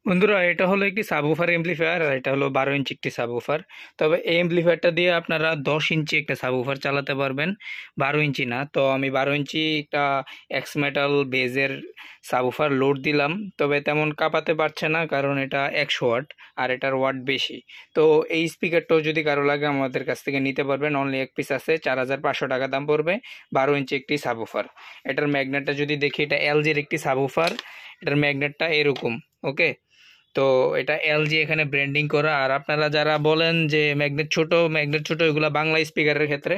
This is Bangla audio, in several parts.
বন্ধুরা, এটা হলো একটি সাবউফার এমপ্লিফায়ার আর এটা হলো 12 ইঞ্চি একটি সাবউফার। তবে এই এমপ্লিফায়ারটা দিয়ে আপনারা 10 ইঞ্চি একটা সাবউফার চালাতে পারবেন, 12 ইঞ্চি না। তো আমি 12 ইঞ্চি একটা এক্স মেটাল বেজের সাবউফার লোড দিলাম, তবে তেমন কাঁপাতে পারছে না কারণ এটা 100 ওয়াট আর এটার ওয়াট বেশি। তো এই স্পিকারটাও যদি কারো লাগে আমাদের কাছ থেকে নিতে পারবেন। অনলি এক পিস আছে, 4500 টাকা দাম পড়বে, 12 ইঞ্চি একটি সাবউফার। এটার ম্যাগনেটটা যদি দেখি, এটা এলজির একটি সাবউফার, এটার ম্যাগনেটটা এরকম। ওকে, তো এটা এলজি এখানে ব্র্যান্ডিং করা। আর আপনারা যারা বলেন যে ম্যাগনেট ছোট, এগুলা বাংলা স্পিকারের ক্ষেত্রে,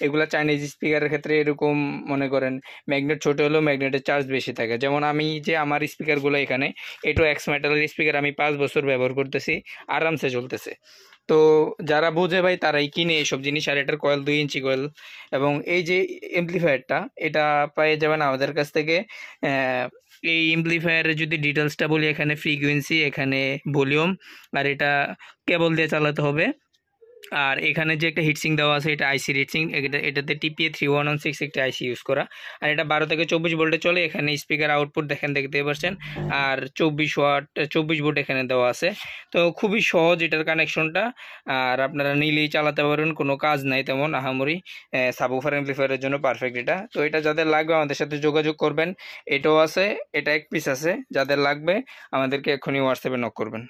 এগুলা চাইনিজ স্পিকারের ক্ষেত্রে এরকম মনে করেন ম্যাগনেট ছোট হলেও ম্যাগনেটের চার্জ বেশি থাকে। যেমন আমি যে আমার স্পিকারগুলো এখানে, এটো এক্স মেটালের স্পিকার আমি 5 বছর ব্যবহার করতেছি, আরামসে চলতেছে। তো যারা বোঝে ভাই তারাই কিনে এইসব জিনিস। আর এটার কয়েল 2 ইঞ্চি কয়েল। এবং এই যে এমপ্লিফায়ারটা, এটা পেয়ে যাবেন আমাদের কাছ থেকে। এই এমপ্লিফায়ারের যদি ডিটেলসটা বলি, এখানে ফ্রিকোয়েন্সি, এখানে ভলিউম, আর এটা কেবল দিয়ে চালাতে হবে। আর এখানে যে একটা হিটসিং দেওয়া আছে, এটা আইসি হিটসিং, এটাতে টিপিএ 3116 একটা আইসি ইউজ করা। আর এটা 12 থেকে 24 ভোল্টে চলে। এখানে স্পিকার আউটপুট দেখতে পাচ্ছেন। আর 24 ভোল্ট এখানে দেওয়া আছে। তো খুবই সহজ এটার কানেকশনটা। আর আপনারা নিলেই চালাতে পারবেন, কোনো কাজ নাই তেমন আহামরি। সাবউফার অ্যাম্পলিফায়ারের জন্য পারফেক্ট এটা। তো এটা যাদের লাগবে আমাদের সাথে যোগাযোগ করবেন। এটাও আছে, এটা এক পিস আছে। যাদের লাগবে আমাদেরকে এক্ষুনি হোয়াটসঅ্যাপে নক করবেন।